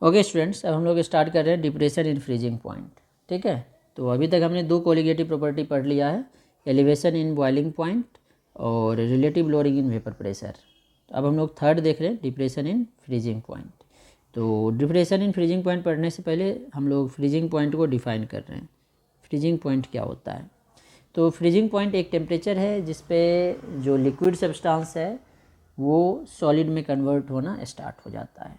Okay students, अब हम लोग स्टार्ट कर रहे हैं डिप्रेशन इन फ्रीजिंग पॉइंट। ठीक है, तो अभी तक हमने दो कोलिगेटिव प्रॉपर्टी पढ़ लिया है, एलिवेशन इन बॉइलिंग पॉइंट और relative lowering in vapour pressure. तो अब हम लोग थर्ड देख रहे हैं, डिप्रेशन इन फ्रीजिंग पॉइंट। तो डिप्रेशन इन फ्रीजिंग पॉइंट पढ़ने से पहले हम लोग फ्रीजिंग पॉइंट को डिफाइन कर रहे हैं। फ्रीजिंग पॉइंट क्या होता है? तो फ्रीजिंग पॉइंट एक टेम्परेचर है जिस पे जो लिक्विड सब्सटेंस है वो सॉलिड में कन्वर्ट होना स्टार्ट हो जाता है।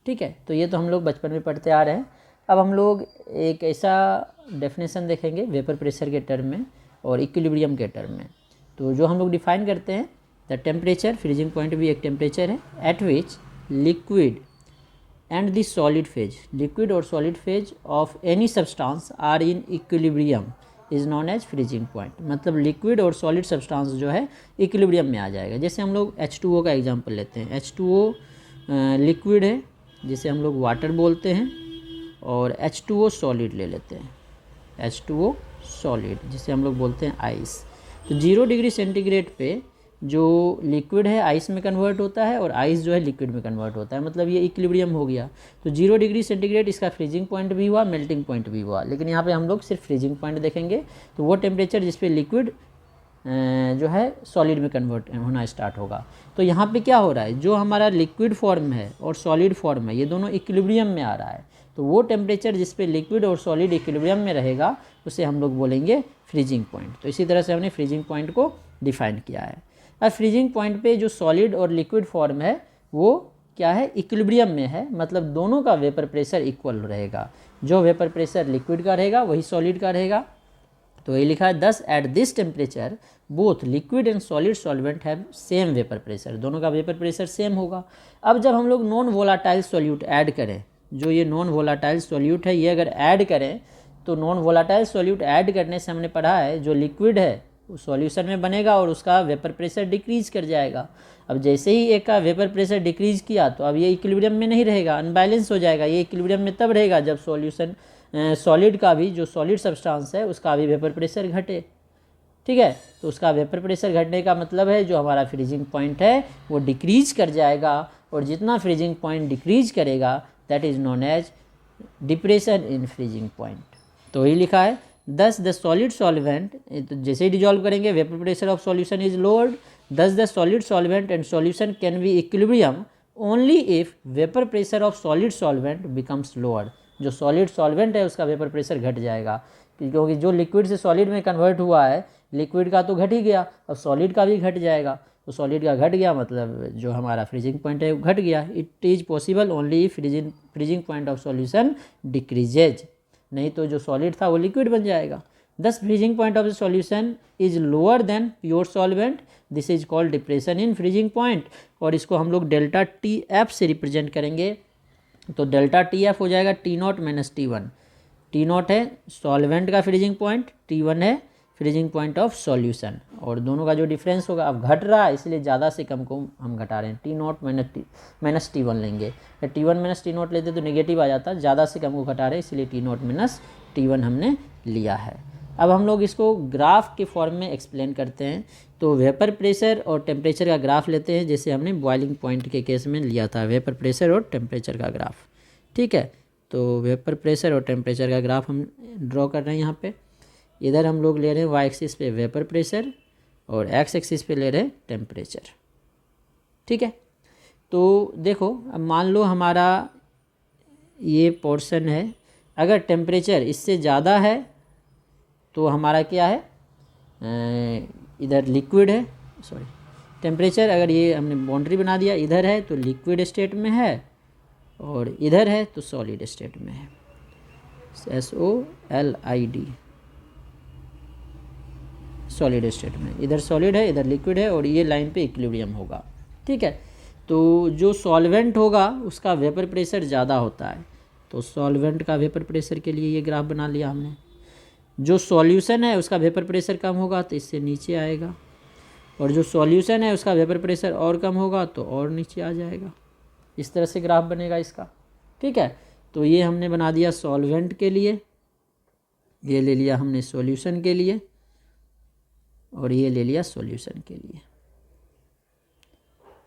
ठीक है, तो ये तो हम लोग बचपन में पढ़ते आ रहे हैं। अब हम लोग एक ऐसा डेफिनेशन देखेंगे वेपर प्रेशर के टर्म में और इक्विलिब्रियम के टर्म में। तो जो हम लोग डिफाइन करते हैं, द टेम्परेचर, फ्रीजिंग पॉइंट भी एक टेम्परेचर है, at which liquid and the solid phase, liquid और solid phase of any substance are in equilibrium is known as freezing point. मतलब लिक्विड और सॉलिड सब्सटेंस जो है इक्विलिब्रियम में आ जाएगा। जैसे हम लोग H2O का एग्जांपल लेते हैं। H2O लिक्विड है जिसे हम लोग वाटर बोलते हैं, और H2O सॉलिड ले लेते हैं। H2O सॉलिड जिसे हम लोग बोलते हैं आइस। तो 0 डिग्री सेंटीग्रेड पे जो लिक्विड है आइस में कन्वर्ट होता है और आइस जो है लिक्विड में कन्वर्ट होता है। मतलब ये इक्विलिब्रियम हो गया। तो 0 डिग्री सेंटीग्रेड इसका फ्रीजिंग पॉइंट भी हुआ, मेल्टिंग पॉइंट भी हुआ, लेकिन यहाँ पे हम लोग सिर्फ फ्रीजिंग पॉइंट देखेंगे। तो वो टेम्परेचर जिस पे लिक्विड जो है सॉलिड में कन्वर्ट होना स्टार्ट होगा। तो यहाँ पे क्या हो रहा है, जो हमारा लिक्विड फॉर्म है और सॉलिड फॉर्म है ये दोनों इक्विलिब्रियम में आ रहा है। तो वो टेम्परेचर जिस पे लिक्विड और सॉलिड इक्विलिब्रियम में रहेगा उसे हम लोग बोलेंगे फ्रीजिंग पॉइंट। तो इसी तरह से हमने फ्रीजिंग पॉइंट को डिफाइन किया है। अब फ्रीजिंग पॉइंट पे जो सॉलिड और लिक्विड फॉर्म है वो क्या है, इक्विलिब्रियम में है। मतलब दोनों का वेपर प्रेशर इक्वल रहेगा। जो वेपर प्रेशर लिक्विड का रहेगा वही सॉलिड का रहेगा। तो ये लिखा है, दस at this temperature both liquid and solid solvent have same vapour pressure. दोनों का वेपर प्रेशर सेम होगा। अब जब हम लोग नॉन वोलाटाइल सॉल्यूट ऐड करें, जो ये नॉन वोलाटाइल सॉल्यूट है ये अगर ऐड करें, तो नॉन वोलाटाइल सॉल्यूट ऐड करने से हमने पढ़ा है जो लिक्विड है वो सॉल्यूशन में बनेगा और उसका वेपर प्रेशर डिक्रीज कर जाएगा। अब जैसे ही एक का वेपर प्रेशर डिक्रीज किया तो अब ये इक्विलिब्रियम में नहीं रहेगा, अनबैलेंस हो जाएगा। ये इक्विलिब्रियम में तब रहेगा जब सॉल्यूशन सॉलिड का भी, जो सॉलिड सब्सटेंस है उसका भी वेपर प्रेशर घटे। ठीक है, तो उसका वेपर प्रेशर घटने का मतलब है जो हमारा फ्रीजिंग पॉइंट है वो डिक्रीज कर जाएगा, और जितना फ्रीजिंग पॉइंट डिक्रीज करेगा that is known as depression in freezing point. तो ही लिखा है, दस द सॉलिड सॉल्वेंट, तो जैसे ही डिजॉल्व करेंगे vapour pressure of solution is lowered, thus the solid solvent and solution can be equilibrium only if vapour pressure of solid solvent becomes lowered. जो सॉलिड सॉल्वेंट है उसका वेपर प्रेशर घट जाएगा, क्योंकि जो लिक्विड से सॉलिड में कन्वर्ट हुआ है, लिक्विड का तो घट ही गया, अब सॉलिड का भी घट जाएगा। तो सॉलिड का घट गया मतलब जो हमारा फ्रीजिंग पॉइंट है वो घट गया। It is possible only if freezing point of solution decreases, नहीं तो जो सॉलिड था वो लिक्विड बन जाएगा। दस freezing point of the solution is lower than pure solvent, this is called depression in freezing point. और इसको हम लोग डेल्टा टी एफ से रिप्रेजेंट करेंगे। तो डेल्टा टी एफ हो जाएगा T0 माइनस T1। T0 है सॉल्वेंट का फ्रीजिंग पॉइंट, T1 है फ्रीजिंग पॉइंट ऑफ सॉल्यूशन, और दोनों का जो डिफरेंस होगा, अब घट रहा है इसलिए ज़्यादा से कम को हम घटा रहे हैं। T0 माइनस T1 लेंगे। T1 माइनस T0 लेते तो नेगेटिव आ जाता, ज़्यादा से कम को घटा रहे हैं इसलिए T0 माइनस T1 हमने लिया है। अब हम लोग इसको ग्राफ के फॉर्म में एक्सप्लेन करते हैं। तो वेपर प्रेशर और टेम्परेचर का ग्राफ लेते हैं, जैसे हमने बॉइलिंग पॉइंट के केस में लिया था, वेपर प्रेशर और टेम्परेचर का ग्राफ। ठीक है, तो वेपर प्रेशर और टेम्परेचर का ग्राफ हम ड्रॉ कर रहे हैं यहाँ पे। इधर हम लोग ले रहे हैं वाई एक्सिस पे वेपर प्रेशर और एक्स एक्सिस पे ले रहे हैं टेम्परेचर। ठीक है, तो देखो अब मान लो हमारा ये पोर्शन है, अगर टेम्परेचर इससे ज़्यादा है तो हमारा क्या है, इधर लिक्विड है, सॉरी टेम्परेचर अगर ये हमने बाउंड्री बना दिया, इधर है तो लिक्विड स्टेट में है और इधर है तो सॉलिड स्टेट में है, SOLID, सॉलिड स्टेट में। इधर सॉलिड है इधर लिक्विड है और ये लाइन पे इक्विलिब्रियम होगा। ठीक है, तो जो सॉल्वेंट होगा उसका वेपर प्रेशर ज़्यादा होता है, तो सॉल्वेंट का वेपर प्रेशर के लिए ये ग्राफ बना लिया हमने। जो सॉल्यूशन है उसका वेपर प्रेशर कम होगा तो इससे नीचे आएगा, और जो सॉल्यूशन है उसका वेपर प्रेशर और कम होगा तो और नीचे आ जाएगा। इस तरह से ग्राफ बनेगा इसका। ठीक है, तो ये हमने बना दिया सॉल्वेंट के लिए, ये ले लिया हमने सॉल्यूशन के लिए, और ये ले लिया सॉल्यूशन के लिए।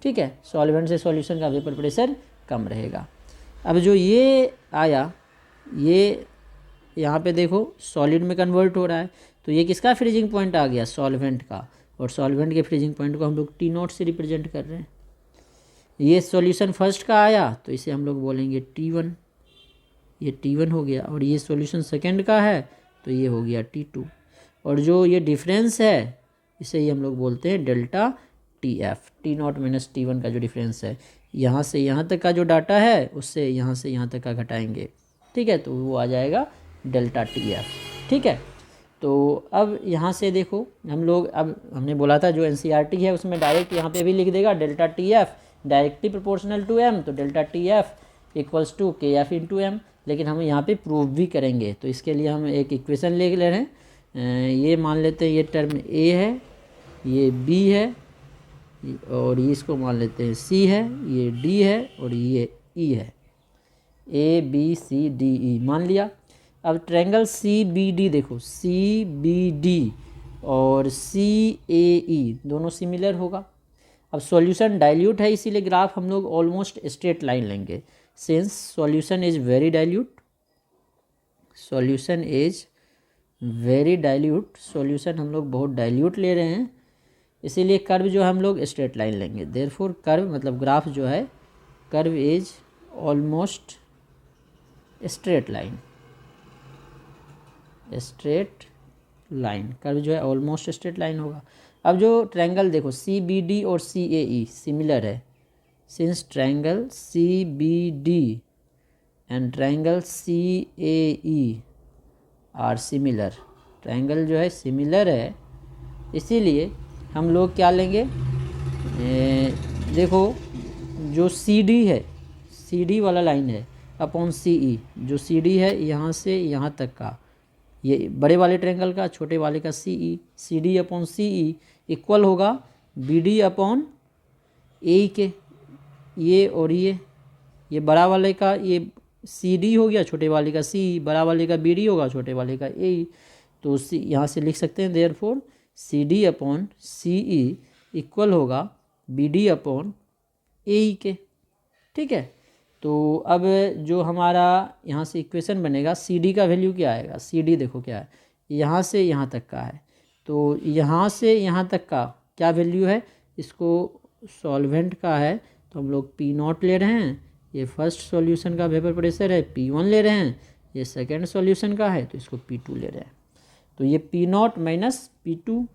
ठीक है, सॉल्वेंट से सॉल्यूशन का वेपर प्रेशर कम रहेगा। अब जो ये आया, ये यहाँ पे देखो सॉलिड में कन्वर्ट हो रहा है, तो ये किसका फ्रीजिंग पॉइंट आ गया, सॉल्वेंट का, और सॉल्वेंट के फ्रीजिंग पॉइंट को हम लोग T0 से रिप्रेजेंट कर रहे हैं। ये सॉल्यूशन फर्स्ट का आया तो इसे हम लोग बोलेंगे T1, ये T1 हो गया, और ये सॉल्यूशन सेकंड का है तो ये हो गया T2, और जो ये डिफरेंस है इसे ही हम लोग बोलते हैं delta TF, T0 minus T1 का जो डिफरेंस है, यहाँ से यहाँ तक का जो डाटा है उससे यहाँ से यहाँ तक का घटाएंगे, ठीक है, तो वो आ जाएगा डेल्टा TF, ठीक है। तो अब यहाँ से देखो हम लोग, अब हमने बोला था जो NCERT है उसमें डायरेक्ट यहाँ पे भी लिख देगा delta TF directly proportional to M, तो delta TF equals to KF into M, लेकिन हम यहाँ पे प्रूव भी करेंगे, तो इसके लिए हम एक इक्वेशन ले रहे हैं। ये मान लेते हैं ये टर्म A है, ये B है, और ये इसको मान लेते हैं C है, ये D है, और ये E है, ABCDE मान लिया। अब ट्रायंगल CBD देखो, CBD और CAE दोनों सिमिलर होगा। अब सॉल्यूशन डाइल्यूट है, इसीलिए ग्राफ हम लोग ऑलमोस्ट स्ट्रेट लाइन लेंगे, since solution is very dilute, solution is very dilute, solution हम लोग बहुत डाइल्यूट ले रहे हैं, इसीलिए कर्व जो हम लोग स्ट्रेट लाइन लेंगे। देयरफॉर कर्व मतलब ग्राफ जो है, curve is almost straight line, straight line, curve जो है ऑलमोस्ट स्ट्रेट लाइन होगा। अब जो ट्रायंगल देखो CBD और CAE सिमिलर है, since triangle CBD and triangle CAE are similar, triangle जो है सिमिलर है, इसीलिए हम लोग क्या लेंगे, देखो जो CD है, CD वाला लाइन है अपॉन CE, जो CD है यहाँ से यहाँ तक का, ये बड़े वाले ट्रायंगल का, छोटे वाले का CE, CD upon CE equal होगा BD अपॉन AE के, ये और ये बड़ा वाले का ये CD हो गया, छोटे वाले का CE, बड़ा वाले का BD होगा, छोटे वाले का AE, तो यहाँ से लिख सकते हैं therefore CD upon CE equal होगा BD अपॉन AE के, ठीक है। तो अब जो हमारा यहाँ से इक्वेशन बनेगा, CD का वैल्यू क्या आएगा, CD देखो क्या है, यहाँ से यहाँ तक का है, तो यहाँ से यहाँ तक का क्या वैल्यू है, इसको सॉल्वेंट का है तो हम लोग P0 ले रहे हैं, ये फर्स्ट सॉल्यूशन का वेपर प्रेशर है P1 ले रहे हैं, ये सेकेंड सॉल्यूशन का है तो इसको P2 ले रहे हैं, तो ये P0 माइनस P2।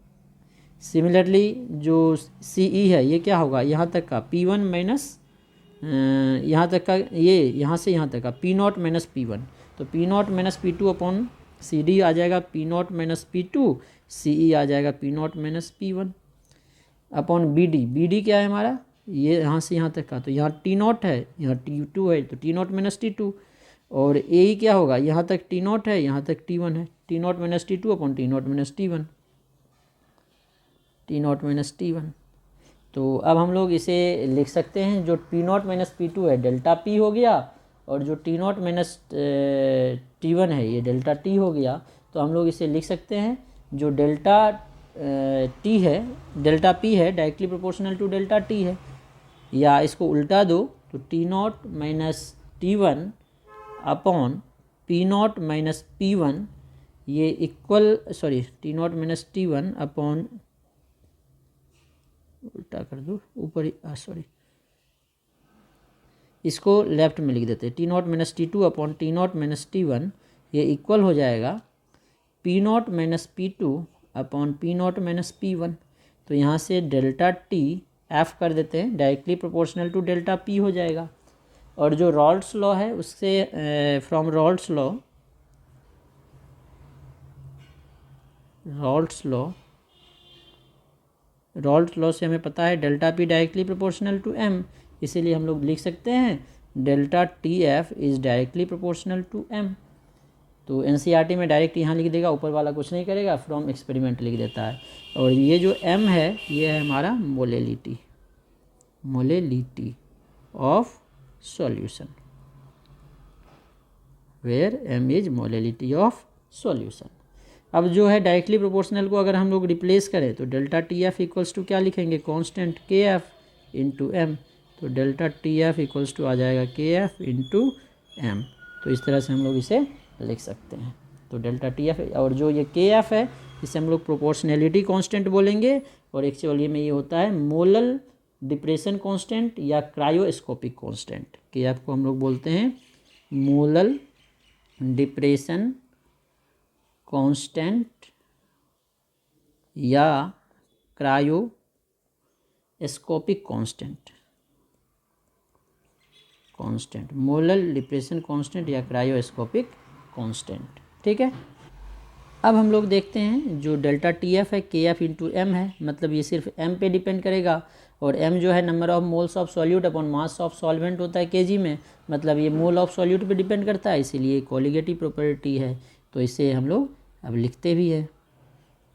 सिमिलरली जो CE है ये क्या होगा, यहाँ तक का P1 माइनस यहाँ तक का, ये यहाँ से यहाँ तक का P0 माइनस P1, तो P0 minus P2 upon CD आ जाएगा P0 माइनस P2, CE आ जाएगा P0 minus P1 upon BD क्या है हमारा, ये यहाँ से यहाँ तक का, तो यहाँ T0 है, यहाँ T2 है, तो T0 माइनस T2, और AE क्या होगा, यहाँ तक T0 है, यहाँ तक T1 है, T0 minus T2 upon T0 minus T1, T0 minus T1। तो अब हम लोग इसे लिख सकते हैं, जो P0 माइनस P2 है डेल्टा P हो गया, और जो T0 माइनस T1 है ये डेल्टा T हो गया, तो हम लोग इसे लिख सकते हैं, जो डेल्टा T है, डेल्टा P है directly proportional to delta T है, या इसको उल्टा दो तो T0 minus T1 upon P0 minus P1 ये equal, sorry T0 minus T1 upon, उल्टा कर दो ऊपर, सॉरी इसको लेफ्ट में लिख देते हैं, T0 minus T2 upon T0 minus T1 ये इक्वल हो जाएगा P0 minus P2 upon P0 minus P1, तो यहाँ से डेल्टा T F कर देते हैं, directly proportional to delta P हो जाएगा। और जो रॉल्ड्स लॉ है उससे, फ्रॉम रॉल्ड्स लॉ से हमें पता है delta P directly proportional to M, इसीलिए हम लोग लिख सकते हैं delta TF is directly proportional to M। तो NCERT में डायरेक्ट यहाँ लिख देगा, ऊपर वाला कुछ नहीं करेगा, फ्रॉम एक्सपेरिमेंट लिख देता है। और ये जो M है ये है हमारा molality of solution, where M is molality of solution. अब जो है डायरेक्टली प्रोपोर्शनल को अगर हम लोग रिप्लेस करें तो डेल्टा TF इक्वल्स टू क्या लिखेंगे, कांस्टेंट KF इंटू M, तो delta T F equals to आ जाएगा के एफ इंटू एम। तो इस तरह से हम लोग इसे लिख सकते हैं। तो डेल्टा टी एफ और जो ये के एफ है इसे हम लोग प्रोपोर्शनैलिटी कांस्टेंट बोलेंगे, और एक्चुअली में ये होता है मोलल डिप्रेशन कांस्टेंट या क्रायोस्कोपिक कांस्टेंट। के एफ को हम लोग बोलते हैं मोलल डिप्रेशन कांस्टेंट या cryoscopic constant, molal depression constant या क्रायोस्कोपिक कांस्टेंट। ठीक है, अब हम लोग देखते हैं जो डेल्टा टी एफ है के एफ इंटू एम है, मतलब ये सिर्फ एम पे डिपेंड करेगा, और एम जो है number of moles of solute upon mass of solvent होता है केजी में, मतलब ये मोल ऑफ सॉल्यूट पे डिपेंड करता है, इसीलिए कोलिगेटिव प्रॉपर्टी है। तो इसे हम लोग अब लिखते भी है।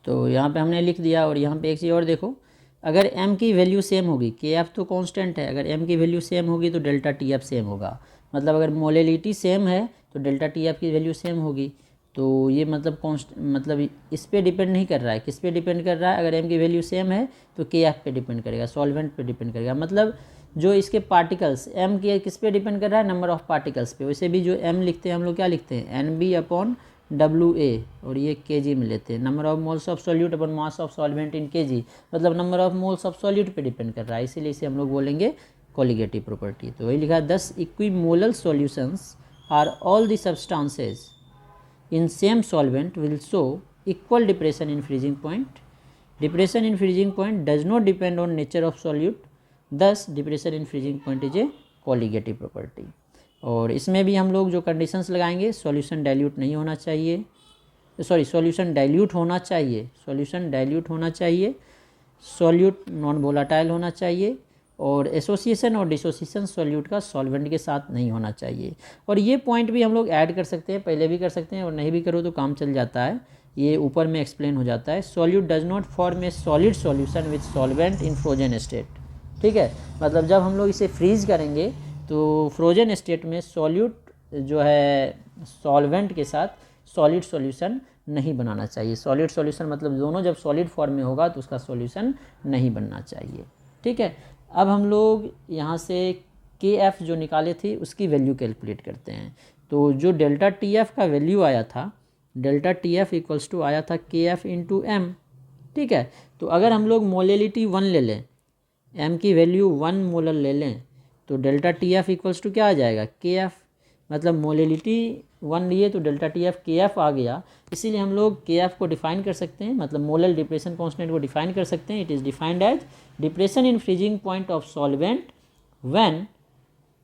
तो यहाँ पे हमने लिख दिया, और यहाँ पे एक चीज़ और देखो, अगर m की वैल्यू सेम होगी, के एफ तो कांस्टेंट है, अगर m की वैल्यू सेम होगी तो डेल्टा टी एफ सेम होगा, मतलब अगर मोलेलिटी सेम है तो डेल्टा टी एफ की वैल्यू सेम होगी। तो ये मतलब इस पे डिपेंड नहीं कर रहा है, किस पे डिपेंड कर रहा है, अगर m की वैल्यू सेम है तो के एफ पे डिपेंड करेगा, सॉल्वेंट पे डिपेंड करेगा, मतलब जो इसके पार्टिकल्स m के किस पे डिपेंड कर रहा है, नंबर ऑफ पार्टिकल्स पे। वैसे भी जो m लिखते हैं हम लोग क्या लिखते हैं, N B upon W A, और ये के जी में लेते हैं, number of moles of solute upon mass of solvent in K G, मतलब number of moles of solute पे डिपेंड कर रहा है, इसीलिए इसे हम लोग बोलेंगे कोलिगेटिव प्रॉपर्टी। तो वही लिखा है 10 equimolal solutions are all the substances in same solvent will show equal depression in freezing point. Depression in freezing point does not depend on nature of solute, thus depression in freezing point is a colligative property. और इसमें भी हम लोग जो conditions लगाएंगे, solution dilute नहीं होना चाहिए, सॉल्यूशन डाइल्यूट होना चाहिए, सॉल्यूट नॉन वोलाटाइल होना चाहिए, और एसोसिएशन और डिसोसिएशन सॉल्यूट का सॉल्वेंट के साथ नहीं होना चाहिए। और ये पॉइंट भी हम लोग ऐड कर सकते हैं, पहले भी कर सकते हैं, और नहीं भी करो तो काम चल जाता है, ये ऊपर में एक्सप्लेन हो जाता है। Solute does not form A solid solution with solvent in frozen state. ठीक है, मतलब जब हम लोग इसे फ्रीज करेंगे तो फ्रोजन स्टेट में सॉल्यूट जो है सॉल्वेंट के साथ सॉलिड सॉल्यूशन नहीं बनाना चाहिए। सॉलिड सॉल्यूशन मतलब दोनों जब सॉलिड फॉर्म में होगा तो उसका सॉल्यूशन नहीं बनना चाहिए। ठीक है, अब हम लोग यहाँ से के एफ जो निकाले थे उसकी वैल्यू कैलकुलेट करते हैं। तो जो डेल्टा टी एफ का वैल्यू आया था, delta T F equals to आया था के एफ इंटू एम। ठीक है, तो अगर हम लोग मोलेलिटी 1 ले लें, एम की वैल्यू 1 मोलर ले लें, तो delta T F equals to क्या आ जाएगा, के एफ, मतलब मोलेलिटी 1 लिए तो डेल्टा टी एफ के एफ आ गया, इसीलिए हम लोग के एफ को डिफाइन कर सकते हैं, मतलब मोलल डिप्रेशन कांस्टेंट को डिफाइन कर सकते हैं। It is defined as depression in freezing point of solvent when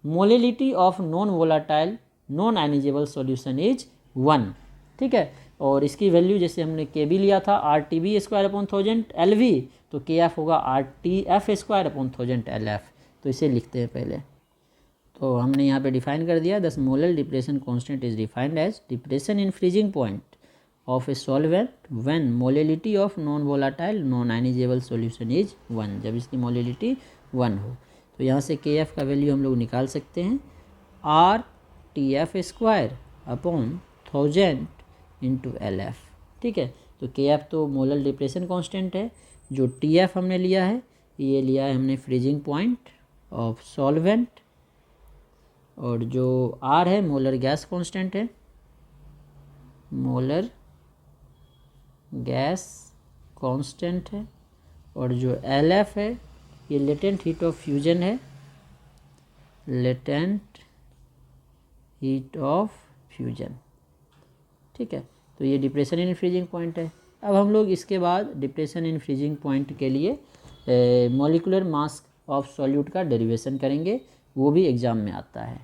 molality of non volatile non ionisable solution is 1। ठीक है, और इसकी वैल्यू जैसे हमने के बी लिया था R T B square upon 1000 L V, तो के एफ होगा R T F square upon 1000 L F. तो इसे लिखते हैं पहले, तो हमने यहाँ पे डिफाइन कर दिया, thus molal depression constant is defined as depression in freezing point of a solvent when molality of non volatile non ionisable solution is 1, जब इसकी मोलेलिटी 1 हो। तो यहाँ से के एफ का वैल्यू हम लोग निकाल सकते हैं, are T F square upon 1000 into L F. ठीक है, तो के एफ तो मोलल डिप्रेशन कांस्टेंट है, जो टी एफ हमने लिया है ये लिया है हमने फ्रीजिंग पॉइंट ऑफ सॉल्वेंट, और जो आर है मोलर गैस कांस्टेंट है, मोलर गैस कांस्टेंट है, और जो एल एफ है ये लेटेंट हीट ऑफ फ्यूजन है, लेटेंट हीट ऑफ फ्यूजन। ठीक है, तो ये डिप्रेशन इन फ्रीजिंग पॉइंट है। अब हम लोग इसके बाद डिप्रेशन इन फ्रीजिंग पॉइंट के लिए मॉलिक्यूलर मास ऑफ सॉल्यूट का डेरिवेशन करेंगे, वो भी एग्ज़ाम में आता है।